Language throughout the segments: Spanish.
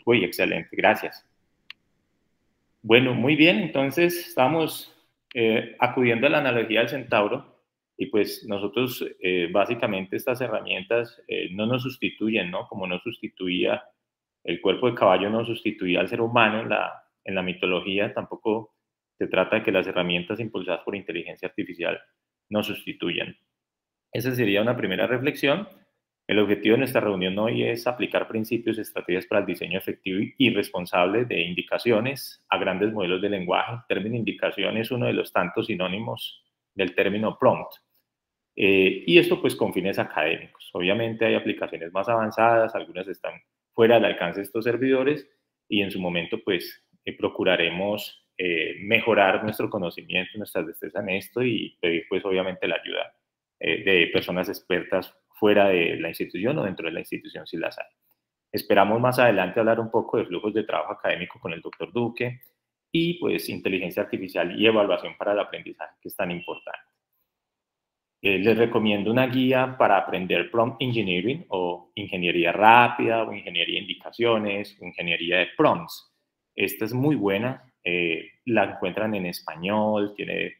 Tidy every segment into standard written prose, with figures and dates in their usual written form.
Uy, excelente, gracias. Bueno, muy bien, entonces estamos acudiendo a la analogía del centauro y pues nosotros básicamente estas herramientas no nos sustituyen, ¿no? Como no sustituía el cuerpo de caballo, no sustituía al ser humano en la mitología, tampoco se trata de que las herramientas impulsadas por inteligencia artificial nos sustituyan. Esa sería una primera reflexión. El objetivo de nuestra reunión hoy es aplicar principios y estrategias para el diseño efectivo y responsable de indicaciones a grandes modelos de lenguaje. El término indicación es uno de los tantos sinónimos del término prompt. Y esto pues con fines académicos. Obviamente hay aplicaciones más avanzadas, algunas están fuera del alcance de estos servidores y en su momento pues procuraremos mejorar nuestro conocimiento, nuestra destreza en esto y pedir pues obviamente la ayuda de personas expertas fuera de la institución o dentro de la institución si las hay. Esperamos más adelante hablar un poco de flujos de trabajo académico con el doctor Duque y pues inteligencia artificial y evaluación para el aprendizaje que es tan importante. Les recomiendo una guía para aprender prompt engineering o ingeniería rápida o ingeniería de indicaciones, o ingeniería de prompts. Esta es muy buena, la encuentran en español, tiene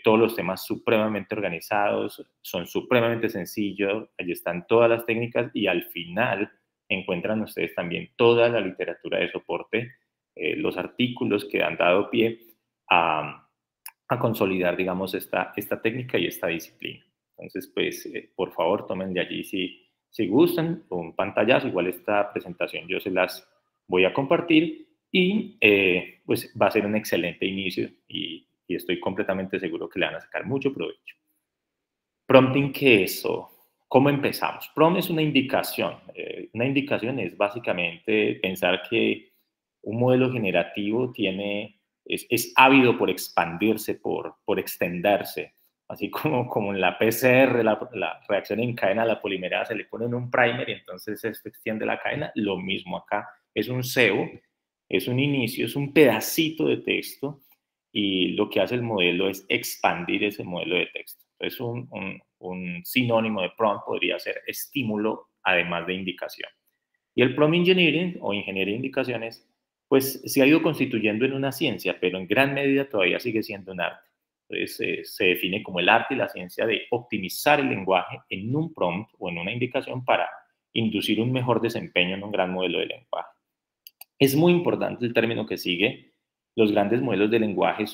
todos los temas supremamente organizados, son supremamente sencillos, allí están todas las técnicas y al final encuentran ustedes también toda la literatura de soporte, los artículos que han dado pie a consolidar, digamos, esta técnica y esta disciplina. Entonces, pues, por favor, tomen de allí si gustan, un pantallazo, igual esta presentación yo se las voy a compartir y pues va a ser un excelente inicio y estoy completamente seguro que le van a sacar mucho provecho. Prompting, ¿qué es eso? ¿Cómo empezamos? Prompt es una indicación. Una indicación es básicamente pensar que un modelo generativo es ávido por expandirse, por extenderse. Así como en la PCR, la reacción en cadena, la polimerasa, le ponen un primer y entonces se extiende la cadena. Lo mismo acá. Es un SEO, es un inicio, es un pedacito de texto y lo que hace el modelo es expandir ese modelo de texto. Entonces, un sinónimo de prompt podría ser estímulo, además de indicación. Y el prompt engineering o ingeniería de indicaciones, pues se ha ido constituyendo en una ciencia, pero en gran medida todavía sigue siendo un arte. Entonces, se define como el arte y la ciencia de optimizar el lenguaje en un prompt o en una indicación para inducir un mejor desempeño en un gran modelo de lenguaje. Es muy importante el término que sigue. Los grandes modelos de lenguaje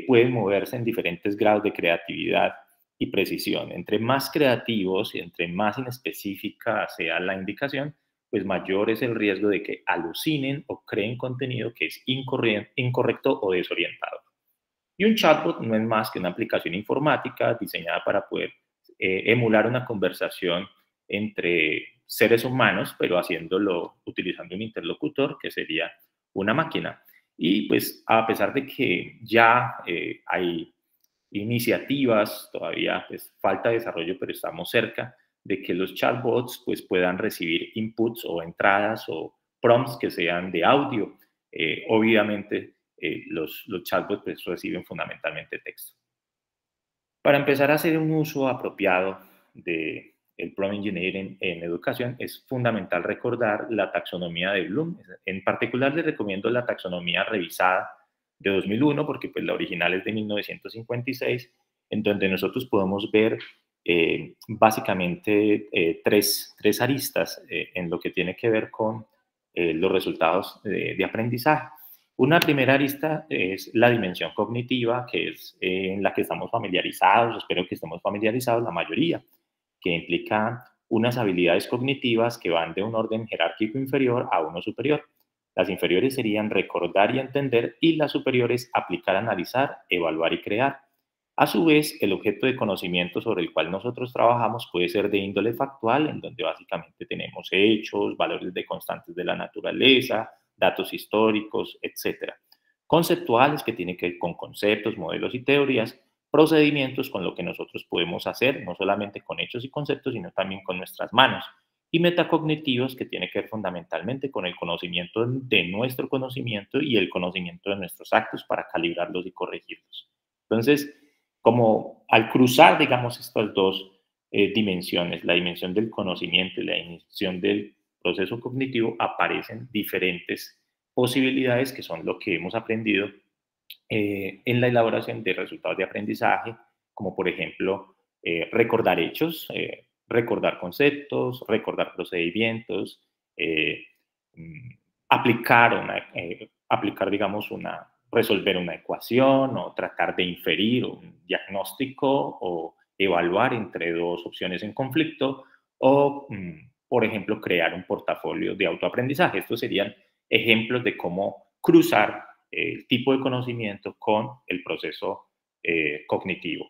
pueden moverse en diferentes grados de creatividad y precisión. Entre más creativos y entre más inespecífica sea la indicación, pues mayor es el riesgo de que alucinen o creen contenido que es incorrecto o desorientado. Y un chatbot no es más que una aplicación informática diseñada para poder emular una conversación entre seres humanos, pero haciéndolo utilizando un interlocutor que sería una máquina. Y pues a pesar de que ya hay iniciativas, todavía pues falta desarrollo, pero estamos cerca de que los chatbots pues puedan recibir inputs o entradas o prompts que sean de audio. Obviamente los chatbots pues, reciben fundamentalmente texto. Para empezar a hacer un uso apropiado del prompt engineering en educación, es fundamental recordar la taxonomía de Bloom. En particular, les recomiendo la taxonomía revisada de 2001, porque pues, la original es de 1956, en donde nosotros podemos ver básicamente tres aristas en lo que tiene que ver con los resultados de aprendizaje. Una primera arista es la dimensión cognitiva, que es en la que estamos familiarizados, espero que estemos familiarizados la mayoría, que implica unas habilidades cognitivas que van de un orden jerárquico inferior a uno superior. Las inferiores serían recordar y entender y las superiores aplicar, analizar, evaluar y crear. A su vez, el objeto de conocimiento sobre el cual nosotros trabajamos puede ser de índole factual, en donde básicamente tenemos hechos, valores de constantes de la naturaleza, datos históricos, etc. Conceptuales, que tienen que ver con conceptos, modelos y teorías, procedimientos con lo que nosotros podemos hacer, no solamente con hechos y conceptos, sino también con nuestras manos. Y metacognitivos, que tiene que ver fundamentalmente con el conocimiento de nuestro conocimiento y el conocimiento de nuestros actos para calibrarlos y corregirlos. Entonces, como al cruzar, digamos, estas dos dimensiones, la dimensión del conocimiento y la dimensión del proceso cognitivo aparecen diferentes posibilidades que son lo que hemos aprendido en la elaboración de resultados de aprendizaje, como por ejemplo recordar hechos, recordar conceptos, recordar procedimientos, eh, mm, aplicar, digamos, resolver una ecuación o tratar de inferir un diagnóstico o evaluar entre dos opciones en conflicto o, por ejemplo, crear un portafolio de autoaprendizaje. Estos serían ejemplos de cómo cruzar el tipo de conocimiento con el proceso cognitivo.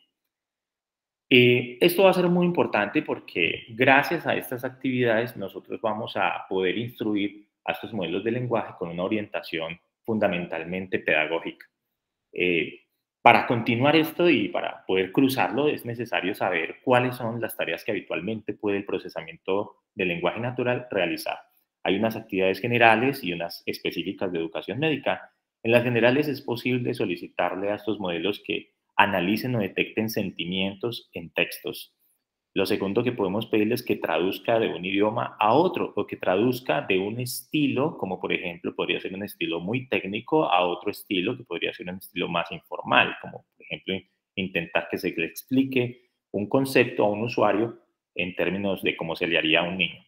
Esto va a ser muy importante porque gracias a estas actividades nosotros vamos a poder instruir a estos modelos de lenguaje con una orientación fundamentalmente pedagógica. Eh, para continuar esto y para poder cruzarlo es necesario saber cuáles son las tareas que habitualmente puede el procesamiento del lenguaje natural realizar. Hay unas actividades generales y unas específicas de educación médica. En las generales es posible solicitarle a estos modelos que analicen o detecten sentimientos en textos. Lo segundo que podemos pedirles es que traduzca de un idioma a otro o que traduzca de un estilo, como por ejemplo podría ser un estilo muy técnico, a otro estilo que podría ser un estilo más informal, como por ejemplo intentar que se le explique un concepto a un usuario en términos de cómo se le haría a un niño.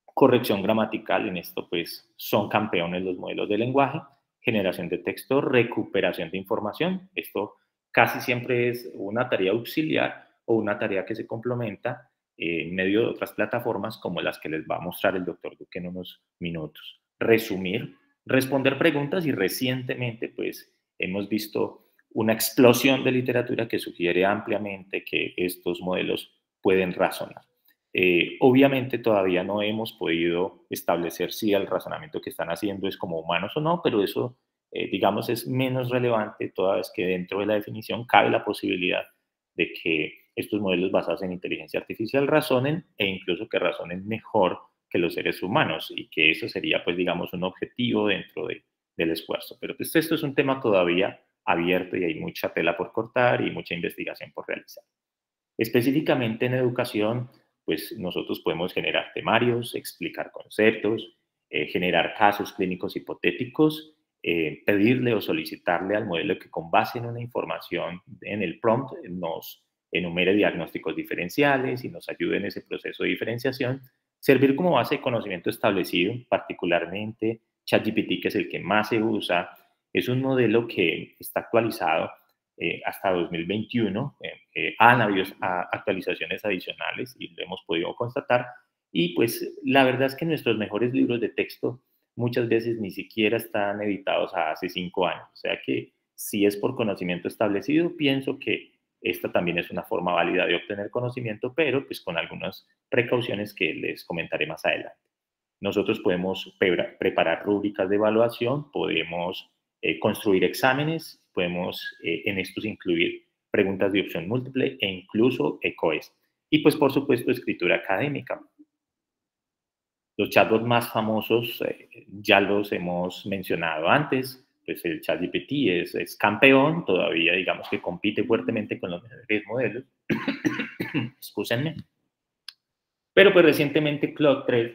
Corrección gramatical, en esto pues son campeones los modelos de lenguaje, generación de texto, recuperación de información. Esto casi siempre es una tarea auxiliar o una tarea que se complementa en medio de otras plataformas como las que les va a mostrar el doctor Duque en unos minutos. Resumir, responder preguntas y recientemente pues hemos visto una explosión de literatura que sugiere ampliamente que estos modelos pueden razonar. Obviamente todavía no hemos podido establecer si el razonamiento que están haciendo es como humanos o no, pero eso, digamos, es menos relevante toda vez que dentro de la definición cabe la posibilidad de que estos modelos basados en inteligencia artificial razonen e incluso que razonen mejor que los seres humanos y que eso sería, pues, digamos, un objetivo dentro del esfuerzo. Pero pues esto es un tema todavía abierto y hay mucha tela por cortar y mucha investigación por realizar. Específicamente en educación, pues nosotros podemos generar temarios, explicar conceptos, generar casos clínicos hipotéticos, pedirle o solicitarle al modelo que con base en una información en el prompt nos enumere diagnósticos diferenciales y nos ayude en ese proceso de diferenciación, servir como base de conocimiento establecido, particularmente ChatGPT, que es el que más se usa, es un modelo que está actualizado hasta 2021. Han habido actualizaciones adicionales y lo hemos podido constatar. Y pues la verdad es que nuestros mejores libros de texto muchas veces ni siquiera están editados hace 5 años. O sea que si es por conocimiento establecido, pienso que esta también es una forma válida de obtener conocimiento, pero pues con algunas precauciones que les comentaré más adelante. Nosotros podemos preparar rúbricas de evaluación, podemos construir exámenes, podemos en estos incluir preguntas de opción múltiple e incluso ECOES. Y pues por supuesto escritura académica. Los chatbots más famosos ya los hemos mencionado antes, pues el ChatGPT es campeón, todavía digamos que compite fuertemente con los mejores modelos. Excúsenme. Pero pues recientemente Claude 3,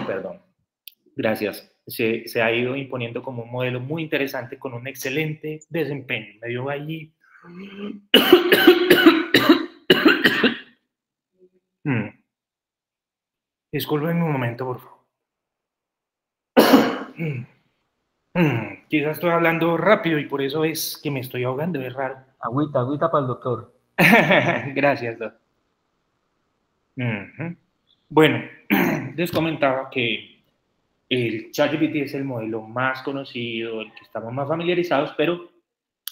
perdón, gracias, se ha ido imponiendo como un modelo muy interesante con un excelente desempeño. Me dio ahí. Disculpen un momento, por favor. Quizás estoy hablando rápido y por eso es que me estoy ahogando, es raro. Agüita, agüita para el doctor. Gracias, doctor. Bueno, les comentaba que el ChatGPT es el modelo más conocido, el que estamos más familiarizados, pero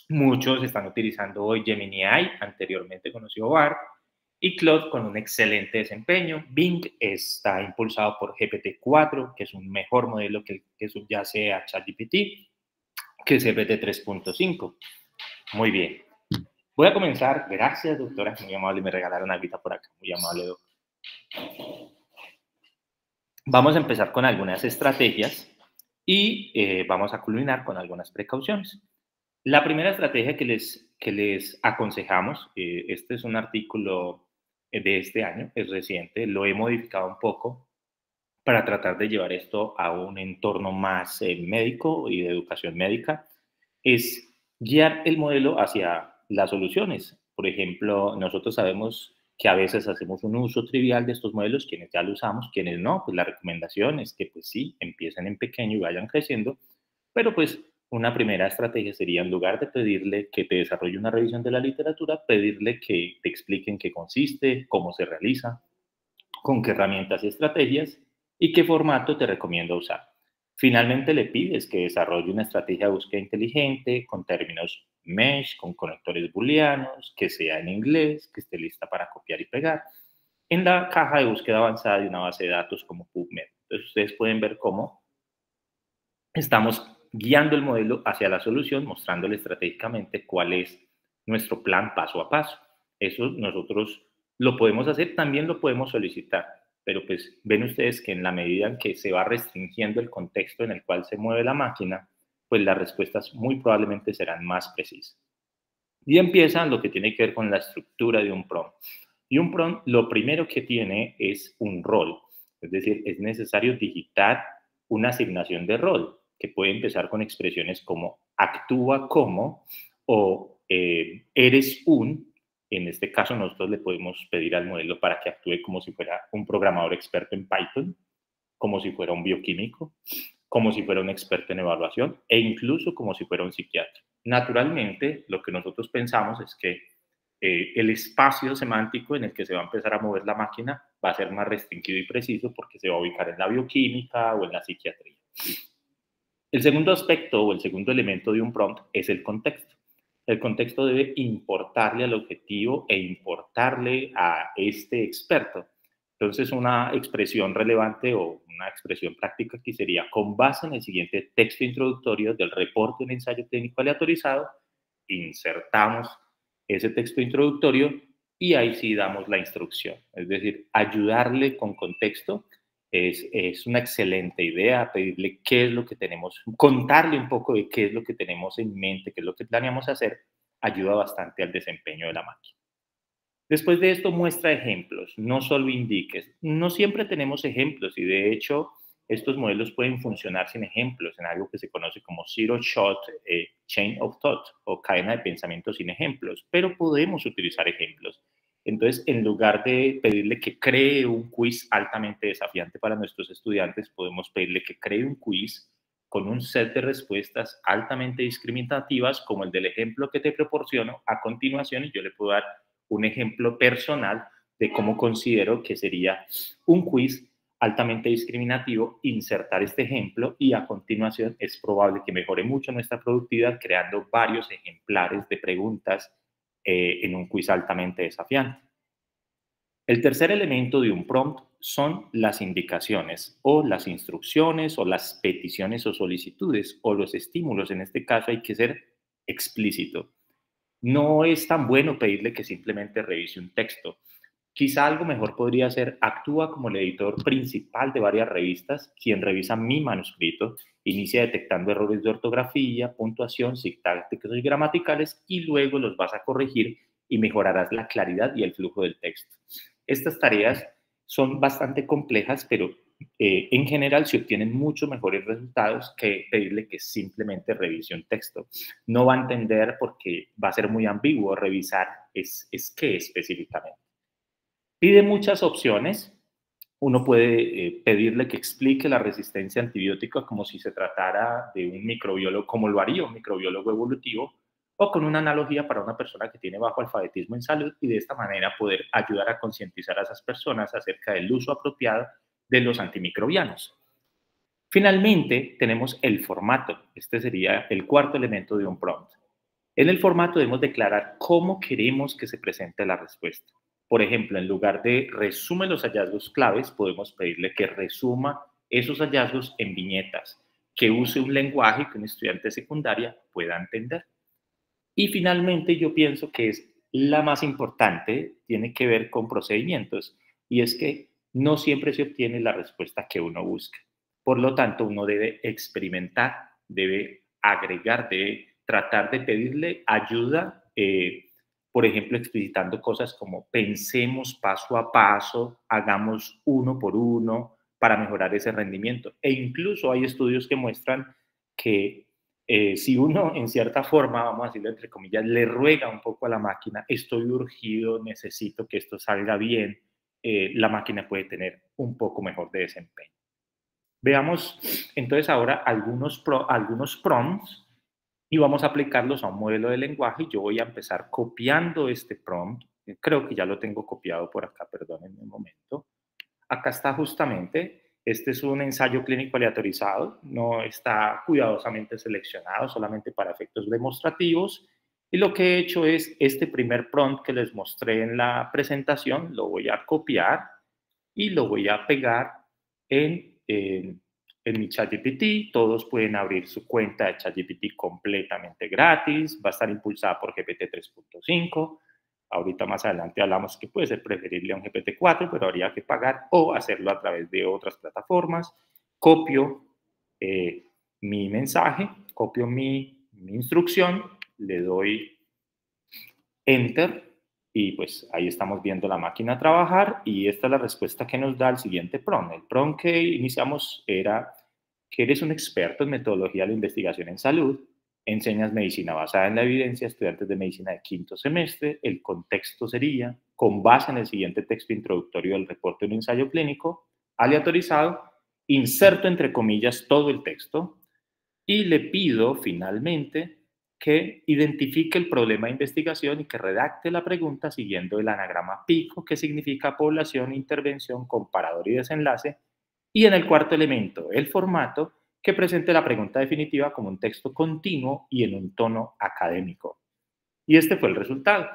muchos están utilizando hoy Gemini AI, anteriormente conocido BART, y Claude con un excelente desempeño. Bing está impulsado por GPT-4, que es un mejor modelo que subyace a ChatGPT, que es GPT 3.5. Muy bien. Voy a comenzar. Gracias, doctora. Muy amable. Me regalaron algo por acá. Muy amable, doctor. Vamos a empezar con algunas estrategias y vamos a culminar con algunas precauciones. La primera estrategia que les aconsejamos, este es un artículo de este año, es reciente, lo he modificado un poco para tratar de llevar esto a un entorno más médico y de educación médica, es guiar el modelo hacia las soluciones. Por ejemplo, nosotros sabemos que a veces hacemos un uso trivial de estos modelos, quienes ya lo usamos, quienes no, pues la recomendación es que pues sí, empiecen en pequeño y vayan creciendo, pero pues una primera estrategia sería, en lugar de pedirle que te desarrolle una revisión de la literatura, pedirle que te expliquen qué consiste, cómo se realiza, con qué herramientas y estrategias y qué formato te recomiendo usar. Finalmente le pides que desarrolle una estrategia de búsqueda inteligente con términos mesh, con conectores booleanos, que sea en inglés, que esté lista para copiar y pegar, en la caja de búsqueda avanzada de una base de datos como PubMed. Entonces ustedes pueden ver cómo estamos guiando el modelo hacia la solución, mostrándole estratégicamente cuál es nuestro plan paso a paso. Eso nosotros lo podemos hacer, también lo podemos solicitar, pero pues ven ustedes que en la medida en que se va restringiendo el contexto en el cual se mueve la máquina, pues las respuestas muy probablemente serán más precisas. Y empieza lo que tiene que ver con la estructura de un prompt. Y un prompt lo primero que tiene es un rol, es decir, es necesario digitar una asignación de rol, que puede empezar con expresiones como actúa como o eres un. En este caso nosotros le podemos pedir al modelo para que actúe como si fuera un programador experto en Python, como si fuera un bioquímico, como si fuera un experto en evaluación e incluso como si fuera un psiquiatra. Naturalmente, lo que nosotros pensamos es que el espacio semántico en el que se va a empezar a mover la máquina va a ser más restringido y preciso porque se va a ubicar en la bioquímica o en la psiquiatría. El segundo aspecto o el segundo elemento de un prompt es el contexto. El contexto debe importarle al objetivo e importarle a este experto. Entonces, una expresión relevante o una expresión práctica aquí sería: con base en el siguiente texto introductorio del reporte de un ensayo técnico aleatorizado, insertamos ese texto introductorio y ahí sí damos la instrucción. Es decir, ayudarle con contexto es una excelente idea, pedirle qué es lo que tenemos, contarle un poco de qué es lo que tenemos en mente, qué es lo que planeamos hacer, ayuda bastante al desempeño de la máquina. Después de esto, muestra ejemplos, no solo indiques. No siempre tenemos ejemplos y de hecho estos modelos pueden funcionar sin ejemplos en algo que se conoce como Zero Shot Chain of Thought o cadena de pensamiento sin ejemplos, pero podemos utilizar ejemplos. Entonces, en lugar de pedirle que cree un quiz altamente desafiante para nuestros estudiantes, podemos pedirle que cree un quiz con un set de respuestas altamente discriminativas, como el del ejemplo que te proporciono a continuación, y yo le puedo dar un ejemplo personal de cómo considero que sería un quiz altamente discriminativo, insertar este ejemplo y a continuación es probable que mejore mucho nuestra productividad creando varios ejemplares de preguntas en un quiz altamente desafiante. El tercer elemento de un prompt son las indicaciones o las instrucciones o las peticiones o solicitudes o los estímulos. En este caso hay que ser explícito. No es tan bueno pedirle que simplemente revise un texto. Quizá algo mejor podría ser: actúa como el editor principal de varias revistas, quien revisa mi manuscrito, inicia detectando errores de ortografía, puntuación, sintácticos y gramaticales y luego los vas a corregir y mejorarás la claridad y el flujo del texto. Estas tareas son bastante complejas, pero en general se obtienen mucho mejores resultados que pedirle que simplemente revise un texto. No va a entender porque va a ser muy ambiguo. Revisar es qué específicamente. Pide muchas opciones. Uno puede pedirle que explique la resistencia antibiótica como si se tratara de un microbiólogo, como lo haría un microbiólogo evolutivo, o con una analogía para una persona que tiene bajo alfabetismo en salud, y de esta manera poder ayudar a concientizar a esas personas acerca del uso apropiado de los antimicrobianos. Finalmente, tenemos el formato. Este sería el cuarto elemento de un prompt. En el formato debemos declarar cómo queremos que se presente la respuesta. Por ejemplo, en lugar de resume los hallazgos claves, podemos pedirle que resuma esos hallazgos en viñetas, que use un lenguaje que un estudiante de secundaria pueda entender. Y finalmente, yo pienso que es la más importante, tiene que ver con procedimientos, y es que no siempre se obtiene la respuesta que uno busca. Por lo tanto, uno debe experimentar, debe agregar, debe tratar de pedirle ayuda, por ejemplo, explicitando cosas como: pensemos paso a paso, hagamos uno por uno, para mejorar ese rendimiento. E incluso hay estudios que muestran que si uno en cierta forma, vamos a decirlo entre comillas, le ruega un poco a la máquina, estoy urgido, necesito que esto salga bien, la máquina puede tener un poco mejor de desempeño. Veamos entonces ahora algunos prompts y vamos a aplicarlos a un modelo de lenguaje. Yo voy a empezar copiando este prompt. Creo que ya lo tengo copiado por acá, perdónenme un momento. Acá está justamente. Este es un ensayo clínico aleatorizado, no está cuidadosamente seleccionado, solamente para efectos demostrativos. Y lo que he hecho es este primer prompt que les mostré en la presentación, lo voy a copiar y lo voy a pegar en mi ChatGPT. Todos pueden abrir su cuenta de ChatGPT completamente gratis, va a estar impulsada por GPT 3.5. Ahorita más adelante hablamos que puede ser preferible a un GPT-4, pero habría que pagar o hacerlo a través de otras plataformas. Copio mi mensaje, copio mi instrucción, le doy Enter y pues ahí estamos viendo la máquina trabajar y esta es la respuesta que nos da el siguiente prompt. El prompt que iniciamos era que eres un experto en metodología de la investigación en salud, enseñas medicina basada en la evidencia a estudiantes de medicina de quinto semestre. El contexto sería, con base en el siguiente texto introductorio del reporte de un ensayo clínico, aleatorizado, inserto entre comillas todo el texto y le pido finalmente que identifique el problema de investigación y que redacte la pregunta siguiendo el anagrama PICO, que significa población, intervención, comparador y desenlace, y en el cuarto elemento, el formato, que presente la pregunta definitiva como un texto continuo y en un tono académico. Y este fue el resultado.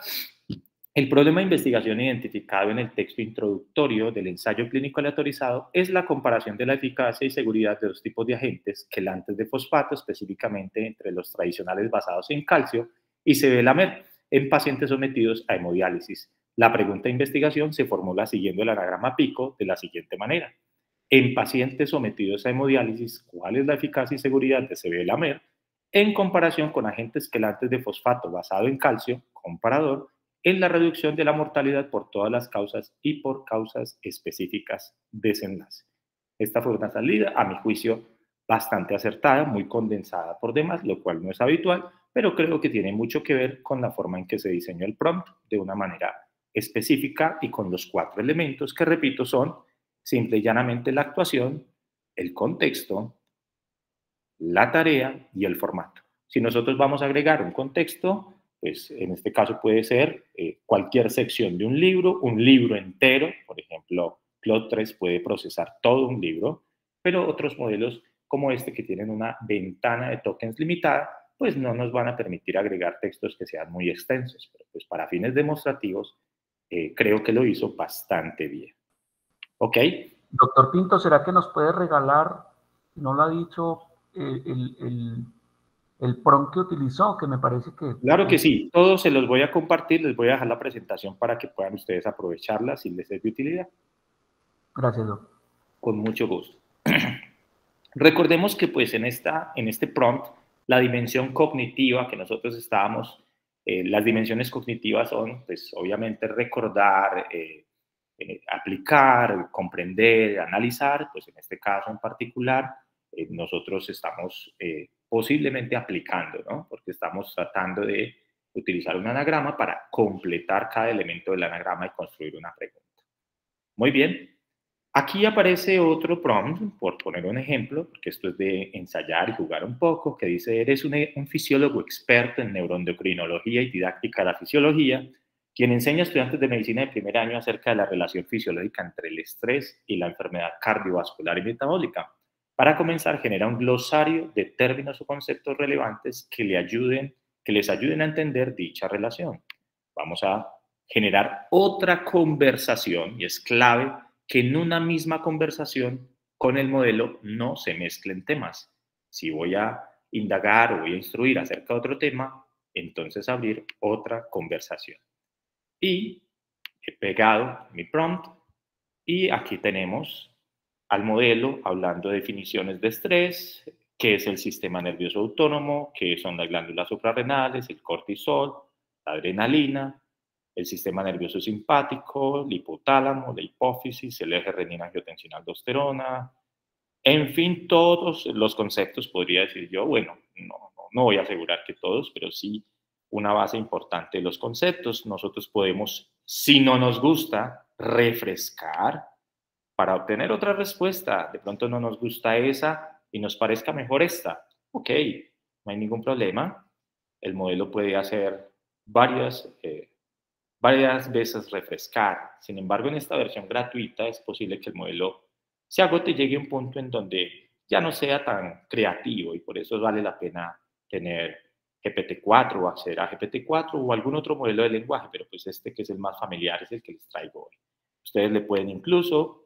El problema de investigación identificado en el texto introductorio del ensayo clínico aleatorizado es la comparación de la eficacia y seguridad de dos tipos de agentes, quelantes de fosfato, específicamente entre los tradicionales basados en calcio, y sevelamer, en pacientes sometidos a hemodiálisis. La pregunta de investigación se formula siguiendo el anagrama PICO de la siguiente manera. En pacientes sometidos a hemodiálisis, ¿cuál es la eficacia y seguridad de sevelamer en comparación con agentes quelantes de fosfato basado en calcio, comparador, en la reducción de la mortalidad por todas las causas y por causas específicas desenlace? Esta fue una salida, a mi juicio, bastante acertada, muy condensada por demás, lo cual no es habitual, pero creo que tiene mucho que ver con la forma en que se diseñó el prompt de una manera específica y con los 4 elementos que, repito, son simple y llanamente la actuación, el contexto, la tarea y el formato. Si nosotros vamos a agregar un contexto, pues en este caso puede ser cualquier sección de un libro entero, por ejemplo, Claude 3 puede procesar todo un libro, pero otros modelos como este que tienen una ventana de tokens limitada, pues no nos van a permitir agregar textos que sean muy extensos, pero pues para fines demostrativos creo que lo hizo bastante bien. ¿Ok? Doctor Pinto, ¿será que nos puede regalar, no lo ha dicho, el prompt que utilizó, que me parece que... Claro que sí, todos se los voy a compartir, les voy a dejar la presentación para que puedan ustedes aprovecharla si les es de utilidad. Gracias, doctor. Con mucho gusto. Recordemos que pues en este prompt, la dimensión cognitiva que nosotros estábamos, las dimensiones cognitivas son pues obviamente recordar, aplicar, comprender, analizar, pues en este caso en particular, nosotros estamos posiblemente aplicando, ¿no? Porque estamos tratando de utilizar un anagrama para completar cada elemento del anagrama y construir una pregunta. Muy bien. Aquí aparece otro prompt, por poner un ejemplo, porque esto es de ensayar y jugar un poco, que dice, eres un fisiólogo experto en neuroendocrinología y didáctica de la fisiología, quien enseña a estudiantes de medicina de primer año acerca de la relación fisiológica entre el estrés y la enfermedad cardiovascular y metabólica. Para comenzar, genera un glosario de términos o conceptos relevantes que les ayuden a entender dicha relación. Vamos a generar otra conversación y es clave que en una misma conversación con el modelo no se mezclen temas. Si voy a indagar o voy a instruir acerca de otro tema, entonces abrir otra conversación. Y he pegado mi prompt y aquí tenemos al modelo hablando de definiciones de estrés, qué es el sistema nervioso autónomo, qué son las glándulas suprarrenales, el cortisol, la adrenalina, el sistema nervioso simpático, el hipotálamo, la hipófisis, el eje renina-angiotensina-aldosterona, en fin, todos los conceptos podría decir yo, bueno, no voy a asegurar que todos, pero sí una base importante de los conceptos. Nosotros podemos, si no nos gusta, refrescar para obtener otra respuesta. De pronto no nos gusta esa y nos parezca mejor esta. Ok, no hay ningún problema. El modelo puede hacer varias veces refrescar. Sin embargo, en esta versión gratuita es posible que el modelo se agote y llegue a un punto en donde ya no sea tan creativo, y por eso vale la pena tener GPT-4 o acceder a GPT-4 o algún otro modelo de lenguaje, pero pues este que es el más familiar es el que les traigo hoy. Ustedes le pueden incluso...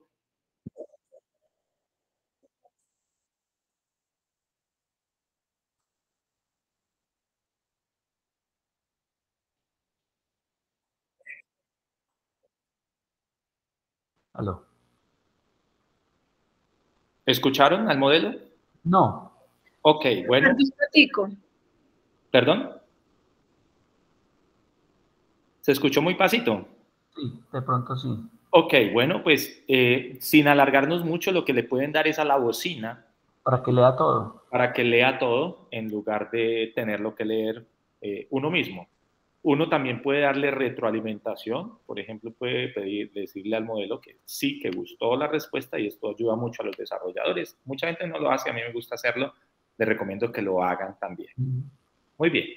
Aló. ¿Escucharon al modelo? No. Ok, bueno. ¿Perdón? ¿Se escuchó muy pasito? Sí, de pronto sí. Ok, bueno, pues sin alargarnos mucho, lo que le pueden dar es a la bocina. Para que lea todo. Para que lea todo en lugar de tenerlo que leer uno mismo. Uno también puede darle retroalimentación, por ejemplo, puede decirle al modelo que sí, que gustó la respuesta, y esto ayuda mucho a los desarrolladores. Mucha gente no lo hace, a mí me gusta hacerlo, les recomiendo que lo hagan también. Muy bien.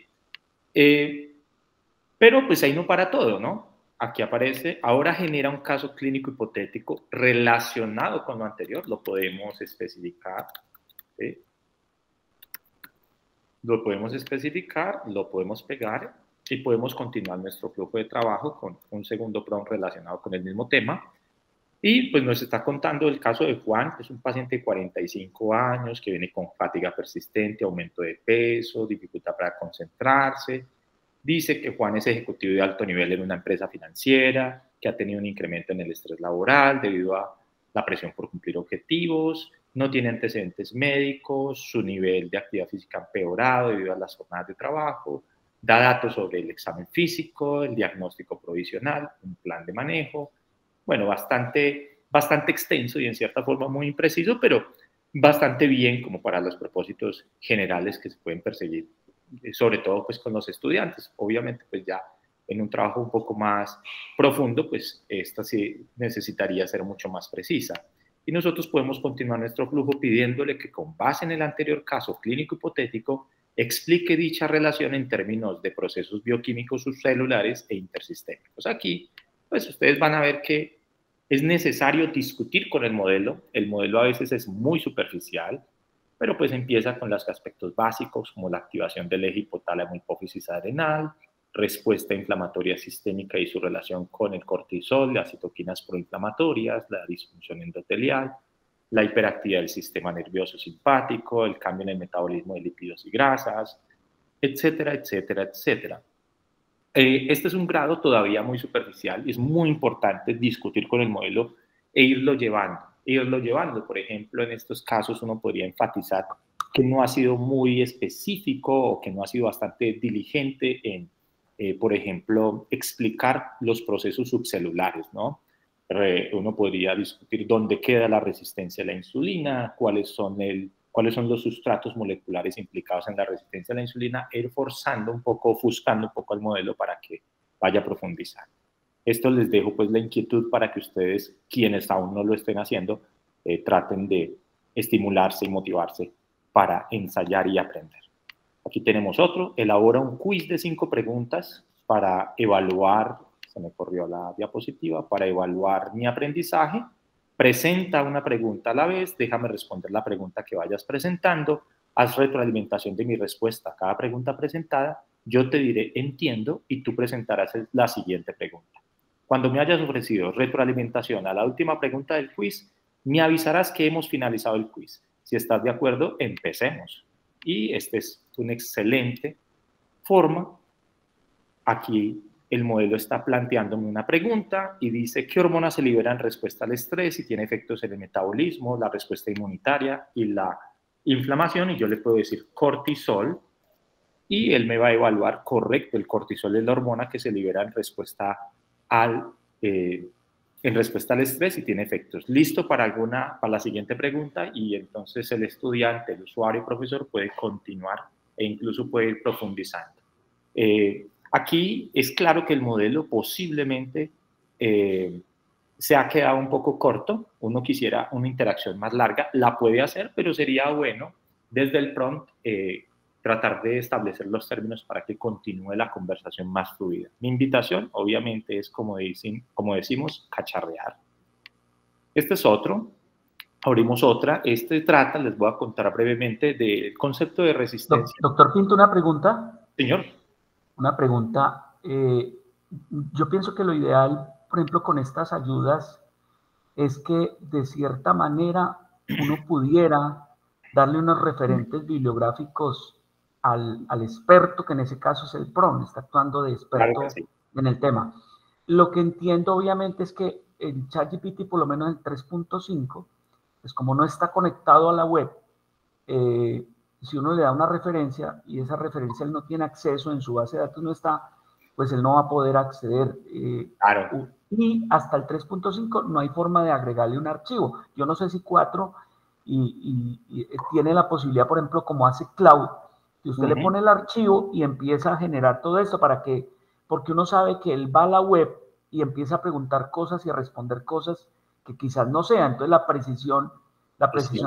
Pero pues ahí no para todo, ¿no? Aquí aparece, ahora genera un caso clínico hipotético relacionado con lo anterior, lo podemos especificar, ¿sí? Lo podemos especificar, lo podemos pegar y podemos continuar nuestro flujo de trabajo con un segundo prompt relacionado con el mismo tema. Y pues nos está contando el caso de Juan, que es un paciente de 45 años que viene con fatiga persistente, aumento de peso, dificultad para concentrarse. Dice que Juan es ejecutivo de alto nivel en una empresa financiera, que ha tenido un incremento en el estrés laboral debido a la presión por cumplir objetivos, no tiene antecedentes médicos, su nivel de actividad física ha empeorado debido a las jornadas de trabajo, da datos sobre el examen físico, el diagnóstico provisional, un plan de manejo. Bueno, bastante extenso y en cierta forma muy impreciso, pero bastante bien como para los propósitos generales que se pueden perseguir, sobre todo pues con los estudiantes. Obviamente pues ya en un trabajo un poco más profundo, pues esta sí necesitaría ser mucho más precisa. Y nosotros podemos continuar nuestro flujo pidiéndole que con base en el anterior caso clínico hipotético explique dicha relación en términos de procesos bioquímicos subcelulares e intersistémicos. Aquí pues ustedes van a ver que es necesario discutir con el modelo. El modelo a veces es muy superficial, pero pues empieza con los aspectos básicos como la activación del eje hipotálamo hipófisis adrenal, respuesta inflamatoria sistémica y su relación con el cortisol, las citoquinas proinflamatorias, la disfunción endotelial, la hiperactividad del sistema nervioso simpático, el cambio en el metabolismo de lípidos y grasas, etcétera, etcétera, etcétera. Este es un grado todavía muy superficial y es muy importante discutir con el modelo e irlo llevando. Por ejemplo, en estos casos uno podría enfatizar que no ha sido muy específico o que no ha sido bastante diligente en, por ejemplo, explicar los procesos subcelulares, ¿no? Uno podría discutir dónde queda la resistencia a la insulina, cuáles son los sustratos moleculares implicados en la resistencia a la insulina, ir forzando un poco, ofuscando un poco el modelo para que vaya a profundizar. Esto les dejo pues la inquietud para que ustedes, quienes aún no lo estén haciendo, traten de estimularse y motivarse para ensayar y aprender. Aquí tenemos otro, elabora un quiz de 5 preguntas para evaluar, se me corrió la diapositiva, para evaluar mi aprendizaje. Presenta una pregunta a la vez, déjame responder la pregunta que vayas presentando, haz retroalimentación de mi respuesta a cada pregunta presentada, yo te diré entiendo y tú presentarás la siguiente pregunta. Cuando me hayas ofrecido retroalimentación a la última pregunta del quiz, me avisarás que hemos finalizado el quiz. Si estás de acuerdo, empecemos. Y esta es una excelente forma. Aquí el modelo está planteándome una pregunta y dice qué hormonas se liberan en respuesta al estrés y tiene efectos en el metabolismo, la respuesta inmunitaria y la inflamación, y yo le puedo decir cortisol, y él me va a evaluar correcto. El cortisol es la hormona que se libera al, eh, en respuesta al estrés y tiene efectos. ¿Listo para la siguiente pregunta? Y entonces el estudiante, el usuario y profesor puede continuar e incluso puede ir profundizando. Aquí es claro que el modelo posiblemente se ha quedado un poco corto. Uno quisiera una interacción más larga, la puede hacer, pero sería bueno desde el prompt tratar de establecer los términos para que continúe la conversación más fluida. Mi invitación, obviamente, es como decimos, cacharrear. Este es otro. Abrimos otra. Este trata, les voy a contar brevemente, del concepto de resistencia. Doctor Pinto, una pregunta. Señor. Una pregunta. Yo pienso que lo ideal, por ejemplo, con estas ayudas, es que de cierta manera uno pudiera darle unos referentes bibliográficos al experto, que en ese caso es el PRON, está actuando de experto Claro que sí. en el tema. Lo que entiendo obviamente es que en ChatGPT, por lo menos en 3.5, pues como no está conectado a la web, si uno le da una referencia y esa referencia él no tiene acceso, en su base de datos no está, pues él no va a poder acceder. Claro. Y hasta el 3.5 no hay forma de agregarle un archivo. Yo no sé si 4 y tiene la posibilidad, por ejemplo, como hace Cloud, que usted le pone el archivo y empieza a generar todo esto porque uno sabe que él va a la web y empieza a preguntar cosas y a responder cosas que quizás no sean. Entonces la precisión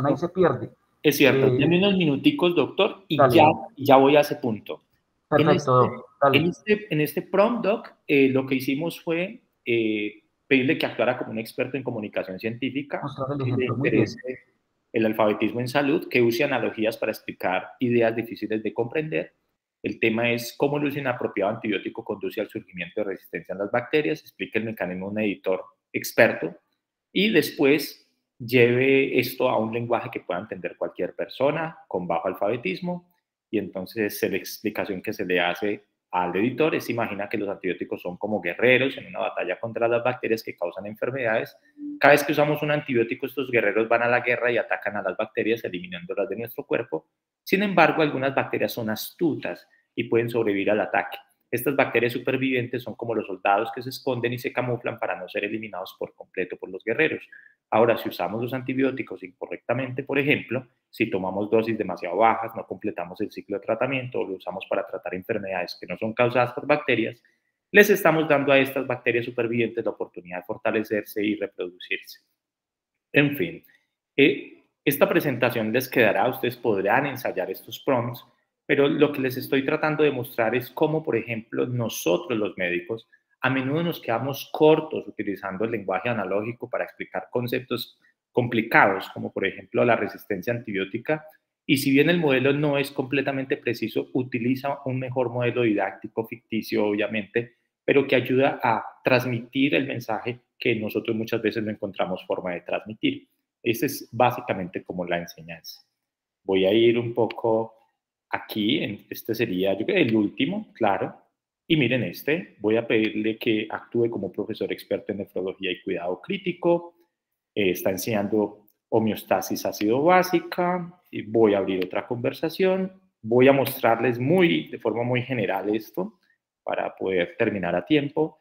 ahí se pierde. Es cierto, denme unos minuticos, doctor, y Dale. ya voy a ese punto. Perfecto, dale. En este prompt, doc, lo que hicimos fue pedirle que actuara como un experto en comunicación científica, Mostrar el que le ejemplo, muy bien. interese el alfabetismo en salud, que use analogías para explicar ideas difíciles de comprender. El tema es cómo el uso inapropiado de antibiótico conduce al surgimiento de resistencia en las bacterias, explique el mecanismo de un editor experto y después lleve esto a un lenguaje que pueda entender cualquier persona con bajo alfabetismo y entonces la explicación que se le hace al editor es imagina que los antibióticos son como guerreros en una batalla contra las bacterias que causan enfermedades. Cada vez que usamos un antibiótico, estos guerreros van a la guerra y atacan a las bacterias, eliminándolas de nuestro cuerpo. Sin embargo, algunas bacterias son astutas y pueden sobrevivir al ataque. Estas bacterias supervivientes son como los soldados que se esconden y se camuflan para no ser eliminados por completo por los guerreros. Ahora, si usamos los antibióticos incorrectamente, por ejemplo, si tomamos dosis demasiado bajas, no completamos el ciclo de tratamiento o lo usamos para tratar enfermedades que no son causadas por bacterias, les estamos dando a estas bacterias supervivientes la oportunidad de fortalecerse y reproducirse. En fin, esta presentación les quedará, ustedes podrán ensayar estos prompts, pero lo que les estoy tratando de mostrar es cómo, por ejemplo, nosotros los médicos a menudo nos quedamos cortos utilizando el lenguaje analógico para explicar conceptos complicados, como por ejemplo la resistencia antibiótica, y si bien el modelo no es completamente preciso, utiliza un mejor modelo didáctico ficticio, obviamente, pero que ayuda a transmitir el mensaje que nosotros muchas veces no encontramos forma de transmitir. Esa es básicamente como la enseñanza. Voy a ir un poco aquí, este sería yo creo, el último, claro. Y miren voy a pedirle que actúe como profesor experto en nefrología y cuidado crítico. Está enseñando homeostasis ácido básica. Y voy a abrir otra conversación. Voy a mostrarles de forma muy general esto para poder terminar a tiempo.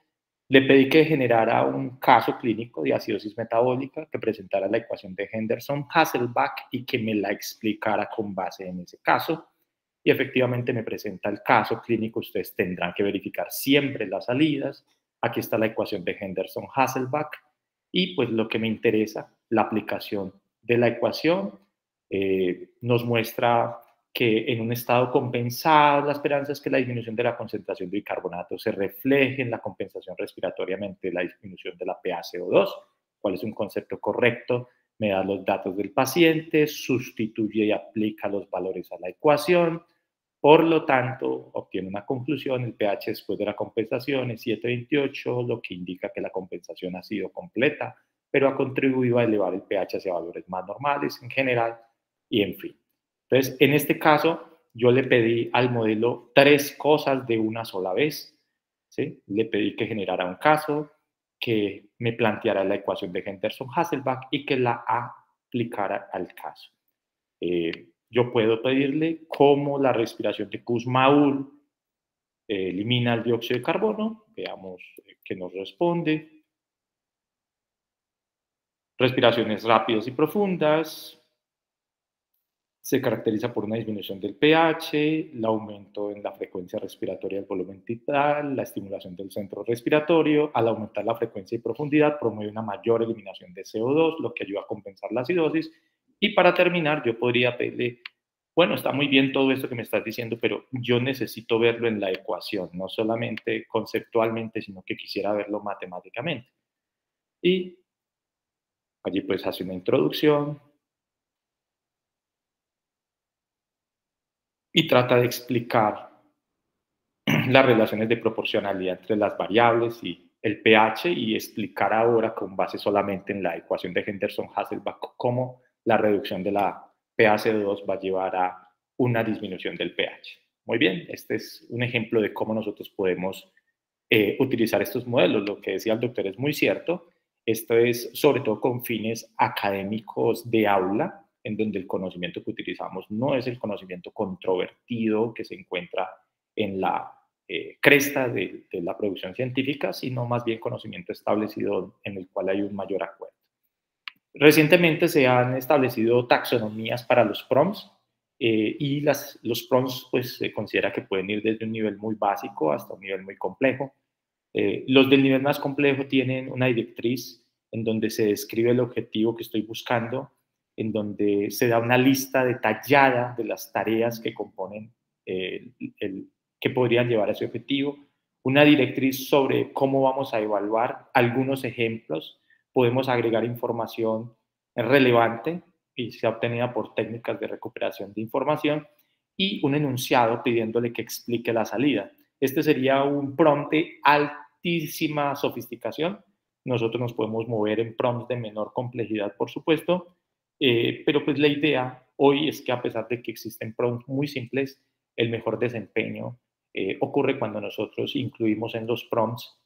Le pedí que generara un caso clínico de acidosis metabólica, que presentara la ecuación de Henderson-Hasselbalch y que me la explicara con base en ese caso. Y efectivamente me presenta el caso clínico. Ustedes tendrán que verificar siempre las salidas. Aquí está la ecuación de Henderson-Hasselbalch y pues lo que me interesa, la aplicación de la ecuación nos muestra que en un estado compensado la esperanza es que la disminución de la concentración de bicarbonato se refleje en la compensación respiratoria mediante la disminución de la PaCO2. ¿Cuál es un concepto correcto? Me da los datos del paciente, sustituye y aplica los valores a la ecuación. Por lo tanto, obtiene una conclusión, el pH después de la compensación es 7,28, lo que indica que la compensación ha sido completa, pero ha contribuido a elevar el pH hacia valores más normales en general y en fin. Entonces, en este caso, yo le pedí al modelo 3 cosas de una sola vez, ¿sí? Le pedí que generara un caso, que me planteara la ecuación de Henderson-Hasselbalch y que la aplicara al caso. yo puedo pedirle cómo la respiración de Kussmaul elimina el dióxido de carbono. Veamos qué nos responde. Respiraciones rápidas y profundas. Se caracteriza por una disminución del pH, el aumento en la frecuencia respiratoria del volumen titral, la estimulación del centro respiratorio. Al aumentar la frecuencia y profundidad, promueve una mayor eliminación de CO2, lo que ayuda a compensar la acidosis. Y para terminar, yo podría pedirle, bueno, está muy bien todo esto que me estás diciendo, pero yo necesito verlo en la ecuación, no solamente conceptualmente, sino que quisiera verlo matemáticamente. Y allí pues hace una introducción y trata de explicar las relaciones de proporcionalidad entre las variables y el pH y explicar ahora con base solamente en la ecuación de Henderson-Hasselbalch cómo la reducción de la PaCO2 va a llevar a una disminución del pH. Muy bien, este es un ejemplo de cómo nosotros podemos utilizar estos modelos. Lo que decía el doctor es muy cierto. Esto es sobre todo con fines académicos de aula, en donde el conocimiento que utilizamos no es el conocimiento controvertido que se encuentra en la cresta de la producción científica, sino más bien conocimiento establecido en el cual hay un mayor acuerdo. Recientemente se han establecido taxonomías para los prompts y los prompts pues, se considera que pueden ir desde un nivel muy básico hasta un nivel muy complejo. Los del nivel más complejo tienen una directriz en donde se describe el objetivo que estoy buscando, en donde se da una lista detallada de las tareas que componen que podrían llevar a ese objetivo, una directriz sobre cómo vamos a evaluar algunos ejemplos, podemos agregar información relevante y sea obtenida por técnicas de recuperación de información y un enunciado pidiéndole que explique la salida. Este sería un prompt de altísima sofisticación. Nosotros nos podemos mover en prompts de menor complejidad, por supuesto, pero pues la idea hoy es que a pesar de que existen prompts muy simples, el mejor desempeño ocurre cuando nosotros incluimos en los prompts,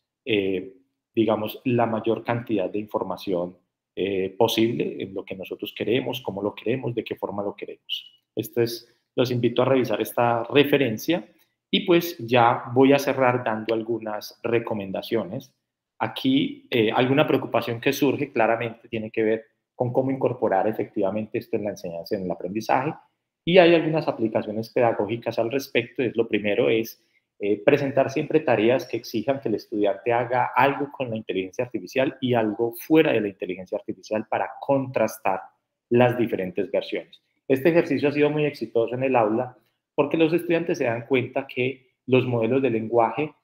digamos, la mayor cantidad de información posible en lo que nosotros queremos, cómo lo queremos, de qué forma lo queremos. Los invito a revisar esta referencia y pues ya voy a cerrar dando algunas recomendaciones. Aquí alguna preocupación que surge claramente tiene que ver con cómo incorporar efectivamente esto en la enseñanza y en el aprendizaje. Y hay algunas aplicaciones pedagógicas al respecto. Lo primero es presentar siempre tareas que exijan que el estudiante haga algo con la inteligencia artificial y algo fuera de la inteligencia artificial para contrastar las diferentes versiones. Este ejercicio ha sido muy exitoso en el aula porque los estudiantes se dan cuenta que los modelos de lenguaje,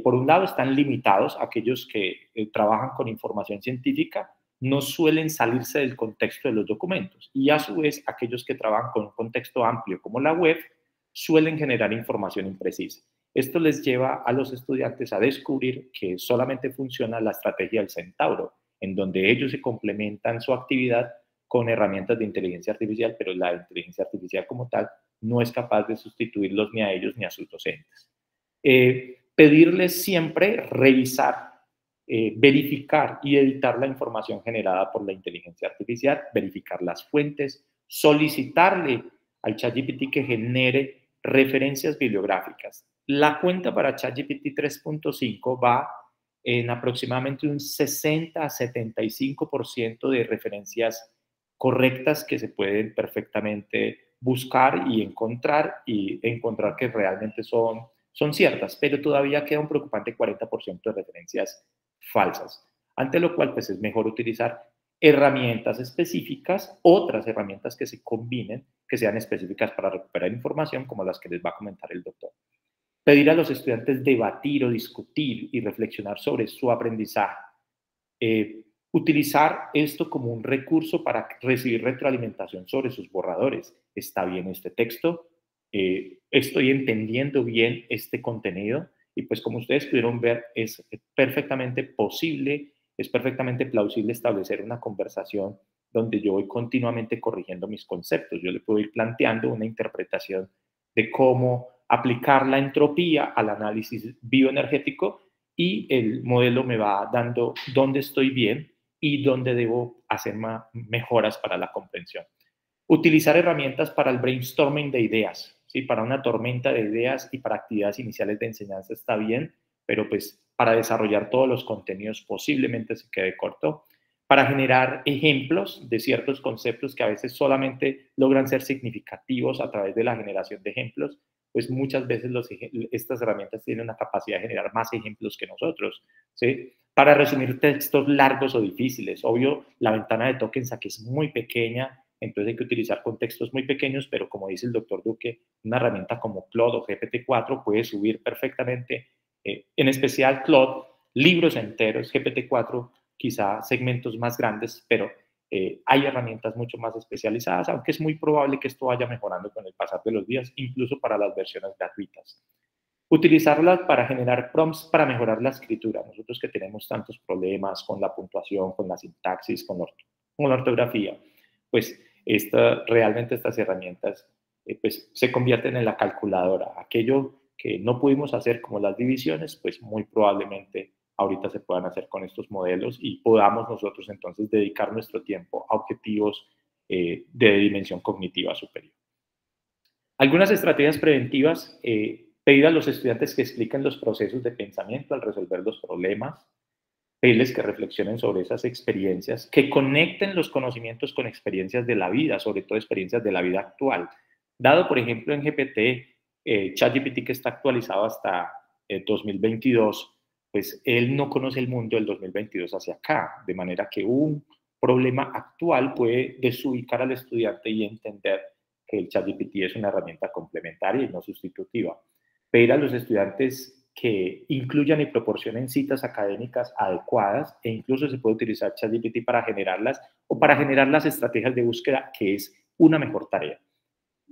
por un lado, están limitados. Aquellos que trabajan con información científica no suelen salirse del contexto de los documentos y a su vez aquellos que trabajan con un contexto amplio como la web suelen generar información imprecisa. Esto les lleva a los estudiantes a descubrir que solamente funciona la estrategia del centauro, en donde ellos se complementan su actividad con herramientas de inteligencia artificial, pero la inteligencia artificial como tal no es capaz de sustituirlos ni a ellos ni a sus docentes. Pedirles siempre revisar, verificar y editar la información generada por la inteligencia artificial, verificar las fuentes, solicitarle al ChatGPT que genere referencias bibliográficas. La cuenta para ChatGPT 3.5 va en aproximadamente un 60 a 75% de referencias correctas que se pueden perfectamente buscar y encontrar que realmente son ciertas, pero todavía queda un preocupante 40% de referencias falsas, ante lo cual pues es mejor utilizar herramientas específicas, otras herramientas que se combinen, que sean específicas para recuperar información, como las que les va a comentar el doctor. Pedir a los estudiantes debatir o discutir y reflexionar sobre su aprendizaje. Utilizar esto como un recurso para recibir retroalimentación sobre sus borradores. ¿Está bien este texto? ¿Estoy entendiendo bien este contenido? Y pues como ustedes pudieron ver, es perfectamente posible, es perfectamente plausible establecer una conversación donde yo voy continuamente corrigiendo mis conceptos. Yo le puedo ir planteando una interpretación de cómo aplicar la entropía al análisis bioenergético y el modelo me va dando dónde estoy bien y dónde debo hacer mejoras para la comprensión. Utilizar herramientas para el brainstorming de ideas, ¿sí? Para una tormenta de ideas y para actividades iniciales de enseñanza está bien, pero pues para desarrollar todos los contenidos posiblemente se quede corto. Para generar ejemplos de ciertos conceptos que a veces solamente logran ser significativos a través de la generación de ejemplos, pues muchas veces estas herramientas tienen una capacidad de generar más ejemplos que nosotros, ¿sí? Para resumir textos largos o difíciles, obvio, la ventana de tokens aquí es muy pequeña, entonces hay que utilizar contextos muy pequeños, pero como dice el doctor Duque, una herramienta como Claude o GPT-4 puede subir perfectamente, en especial Claude, libros enteros, GPT-4 quizá segmentos más grandes, pero hay herramientas mucho más especializadas, aunque es muy probable que esto vaya mejorando con el pasar de los días, incluso para las versiones gratuitas. Utilizarlas para generar prompts para mejorar la escritura. Nosotros que tenemos tantos problemas con la puntuación, con la sintaxis, con la ortografía, pues realmente estas herramientas pues, se convierten en la calculadora. Aquello que no pudimos hacer como las divisiones, pues muy probablemente ahorita se puedan hacer con estos modelos y podamos nosotros entonces dedicar nuestro tiempo a objetivos de dimensión cognitiva superior. Algunas estrategias preventivas, pedir a los estudiantes que expliquen los procesos de pensamiento al resolver los problemas, pedirles que reflexionen sobre esas experiencias, que conecten los conocimientos con experiencias de la vida, sobre todo experiencias de la vida actual. Dado, por ejemplo, en GPT, ChatGPT que está actualizado hasta 2022, pues él no conoce el mundo del 2022 hacia acá, de manera que un problema actual puede desubicar al estudiante y entender que el ChatGPT es una herramienta complementaria y no sustitutiva. Pedir a los estudiantes que incluyan y proporcionen citas académicas adecuadas e incluso se puede utilizar ChatGPT para generarlas o para generar las estrategias de búsqueda, que es una mejor tarea.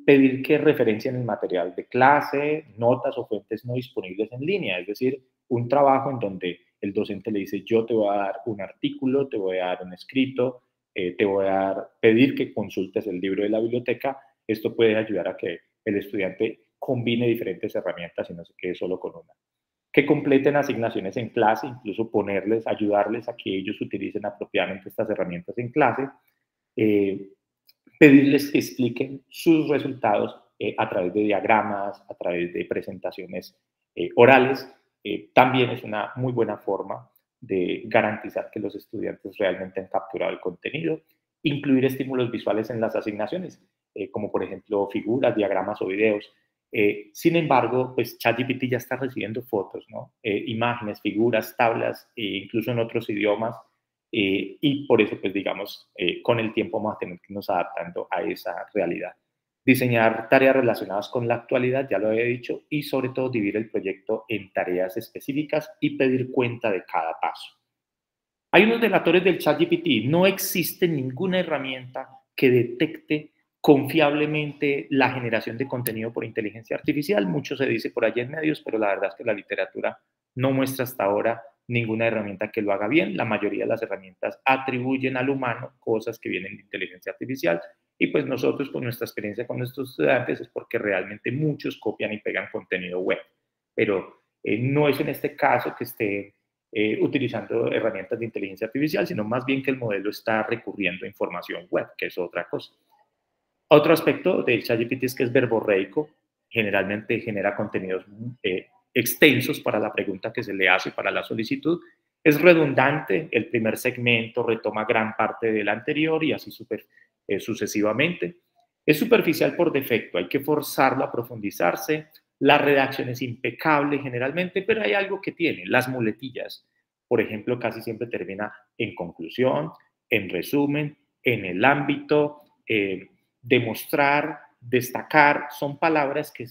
Pedir que referencien el material de clase, notas o fuentes no disponibles en línea, es decir, un trabajo en donde el docente le dice, yo te voy a dar un artículo, te voy a dar un escrito, te voy a pedir que consultes el libro de la biblioteca. Esto puede ayudar a que el estudiante combine diferentes herramientas y no se quede solo con una. Que completen asignaciones en clase, incluso ayudarles a que ellos utilicen apropiadamente estas herramientas en clase. Pedirles que expliquen sus resultados a través de diagramas, a través de presentaciones orales, también es una muy buena forma de garantizar que los estudiantes realmente han capturado el contenido. Incluir estímulos visuales en las asignaciones, como por ejemplo figuras, diagramas o videos. Sin embargo, pues ChatGPT ya está recibiendo fotos, ¿no? Imágenes, figuras, tablas, incluso en otros idiomas, y por eso, pues digamos, con el tiempo vamos a tener que irnos adaptando a esa realidad. Diseñar tareas relacionadas con la actualidad, ya lo había dicho, y sobre todo dividir el proyecto en tareas específicas y pedir cuenta de cada paso. Hay unos delatores del ChatGPT. No existe ninguna herramienta que detecte confiablemente la generación de contenido por inteligencia artificial. Mucho se dice por allí en medios, pero la verdad es que la literatura no muestra hasta ahora ninguna herramienta que lo haga bien. La mayoría de las herramientas atribuyen al humano cosas que vienen de inteligencia artificial y pues nosotros con nuestra experiencia con nuestros estudiantes es porque realmente muchos copian y pegan contenido web, pero no es en este caso que esté utilizando herramientas de inteligencia artificial, sino más bien que el modelo está recurriendo a información web, que es otra cosa. Otro aspecto del ChatGPT es que es verborreico, generalmente genera contenidos extensos para la pregunta que se le hace, para la solicitud. Es redundante, el primer segmento retoma gran parte del anterior y así sucesivamente. Es superficial por defecto, hay que forzarlo a profundizarse. La redacción es impecable generalmente, pero hay algo que tiene, las muletillas. Por ejemplo, casi siempre termina en conclusión, en resumen, en el ámbito, demostrar, destacar, son palabras que,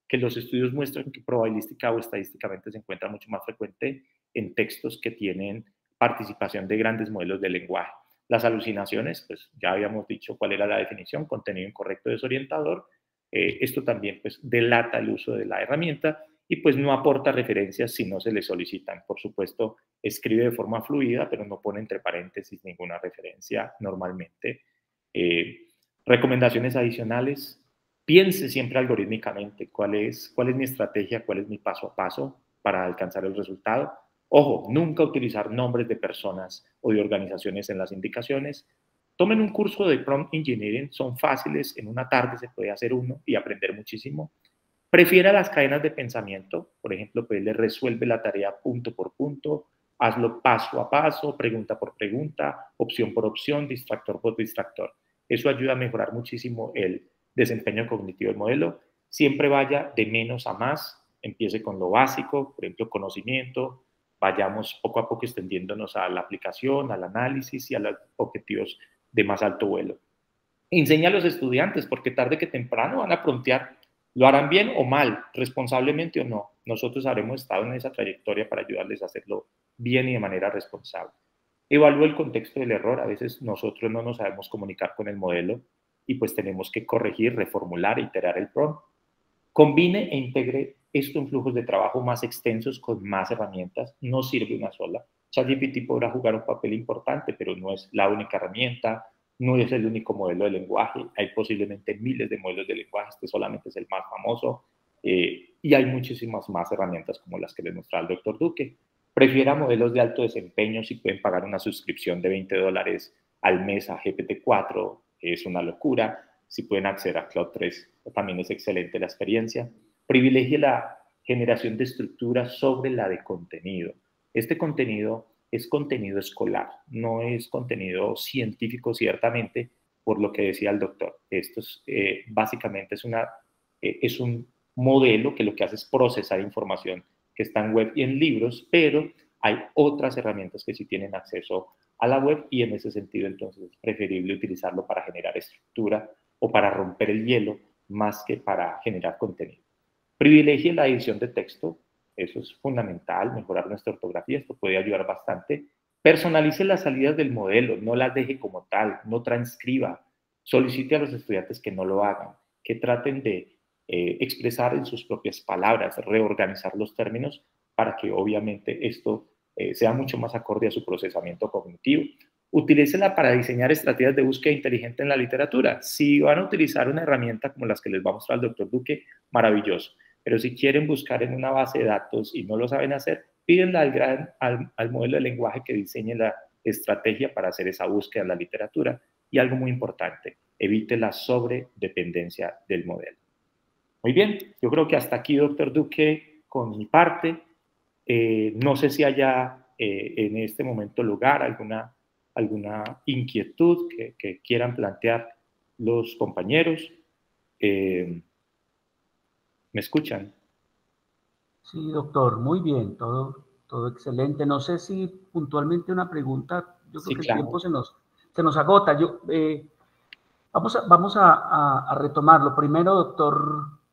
que los estudios muestran que probabilística o estadísticamente se encuentra mucho más frecuente en textos que tienen participación de grandes modelos de lenguaje. Las alucinaciones, pues ya habíamos dicho cuál era la definición, contenido incorrecto desorientador. Esto también pues delata el uso de la herramienta y pues no aporta referencias si no se le solicitan. Por supuesto, escribe de forma fluida, pero no pone entre paréntesis ninguna referencia normalmente. Recomendaciones adicionales, piense siempre algorítmicamente cuál es mi estrategia, cuál es mi paso a paso para alcanzar el resultado. Ojo, nunca utilizar nombres de personas o de organizaciones en las indicaciones. Tomen un curso de Prompt Engineering, son fáciles, en una tarde se puede hacer uno y aprender muchísimo. Prefiera las cadenas de pensamiento, por ejemplo, pues le resuelve la tarea punto por punto, hazlo paso a paso, pregunta por pregunta, opción por opción, distractor por distractor. Eso ayuda a mejorar muchísimo el desempeño cognitivo del modelo. Siempre vaya de menos a más, empiece con lo básico, por ejemplo, conocimiento, vayamos poco a poco extendiéndonos a la aplicación, al análisis y a los objetivos de más alto vuelo. Enseña a los estudiantes, porque tarde que temprano van a prontear, lo harán bien o mal, responsablemente o no. Nosotros habremos estado en esa trayectoria para ayudarles a hacerlo bien y de manera responsable. Evalúe el contexto del error. A veces nosotros no nos sabemos comunicar con el modelo y pues tenemos que corregir, reformular e iterar el prompt. Combine e integre esto en flujos de trabajo más extensos con más herramientas. No sirve una sola. ChatGPT podrá jugar un papel importante, pero no es la única herramienta, no es el único modelo de lenguaje. Hay posiblemente miles de modelos de lenguaje, este solamente es el más famoso. Y hay muchísimas más herramientas como las que les mostraba el doctor Duque. Prefiera modelos de alto desempeño si pueden pagar una suscripción de $20 al mes a GPT-4, es una locura. Si pueden acceder a Cloud 3, también es excelente la experiencia. Privilegie la generación de estructuras sobre la de contenido. Este contenido es contenido escolar, no es contenido científico ciertamente, por lo que decía el doctor. Esto es, básicamente es un modelo que lo que hace es procesar información que está en web y en libros, pero hay otras herramientas que sí tienen acceso a la web y en ese sentido entonces es preferible utilizarlo para generar estructura o para romper el hielo más que para generar contenido. Privilegie la edición de texto, eso es fundamental, mejorar nuestra ortografía, esto puede ayudar bastante. Personalice las salidas del modelo, no las deje como tal, no transcriba. Solicite a los estudiantes que no lo hagan, que traten de expresar en sus propias palabras, reorganizar los términos para que obviamente esto sea mucho más acorde a su procesamiento cognitivo. Utilícela para diseñar estrategias de búsqueda inteligente en la literatura. Si van a utilizar una herramienta como las que les va a mostrar el doctor Duque, maravilloso. Pero si quieren buscar en una base de datos y no lo saben hacer, pídenle al modelo de lenguaje que diseñe la estrategia para hacer esa búsqueda en la literatura. Y algo muy importante, evite la sobredependencia del modelo. Muy bien, yo creo que hasta aquí, doctor Duque, con mi parte. No sé si haya en este momento lugar alguna inquietud que quieran plantear los compañeros. ¿Me escuchan? Sí, doctor, muy bien, todo excelente. No sé si puntualmente una pregunta, yo creo Sí, que el claro. tiempo se nos agota. Vamos a retomarlo. Primero,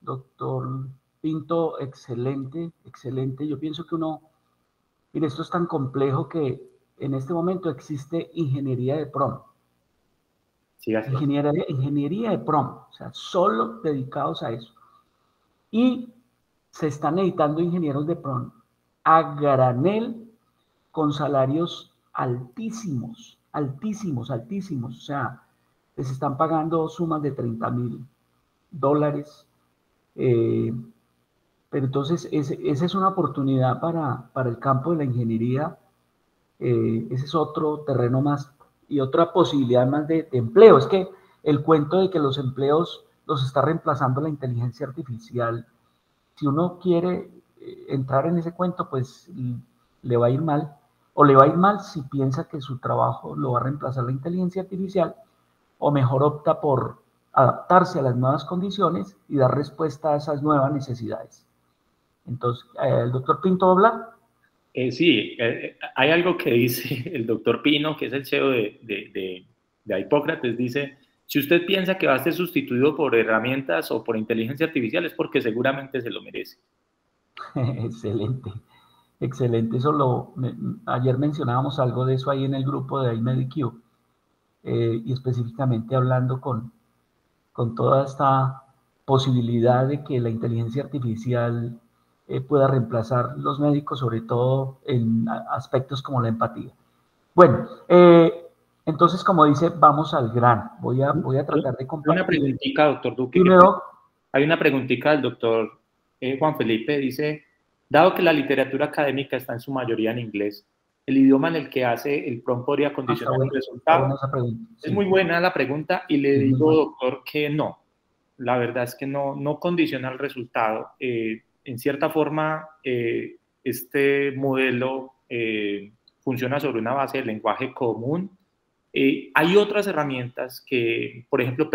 doctor Pinto, excelente, excelente. Yo pienso que mire, esto es tan complejo que en este momento existe ingeniería de prompt. Sí, Ingeniería de prompt, o sea, solo dedicados a eso. Y se están necesitando ingenieros de prompt a granel con salarios altísimos, altísimos, altísimos. O sea, les están pagando sumas de $30,000. Pero entonces, esa es una oportunidad para el campo de la ingeniería. Ese es otro terreno más y otra posibilidad más de empleo. Es que el cuento de que los empleos los está reemplazando la inteligencia artificial, si uno quiere entrar en ese cuento, pues le va a ir mal. O le va a ir mal si piensa que su trabajo lo va a reemplazar la inteligencia artificial, o mejor opta por adaptarse a las nuevas condiciones y dar respuesta a esas nuevas necesidades. Entonces, el doctor Pinto habla. Sí, hay algo que dice el doctor Pino, que es el CEO de Hipócrates, dice, si usted piensa que va a ser sustituido por herramientas o por inteligencia artificial es porque seguramente se lo merece. Excelente, excelente. Ayer mencionábamos algo de eso ahí en el grupo de iMediQ, y específicamente hablando con toda esta posibilidad de que la inteligencia artificial pueda reemplazar los médicos, sobre todo en aspectos como la empatía. Bueno, entonces, como dice, vamos al grano. Voy a tratar de compartir. Una preguntita, doctor Duque. Hay una preguntita del doctor Juan Felipe. Dice, dado que la literatura académica está en su mayoría en inglés, el idioma en el que hace el prompt podría condicionar el resultado. Esa pregunta. Es muy buena la pregunta y le digo, doctor, que no. La verdad es que no condiciona el resultado. En cierta forma, este modelo funciona sobre una base de lenguaje común. Hay otras herramientas que, por ejemplo,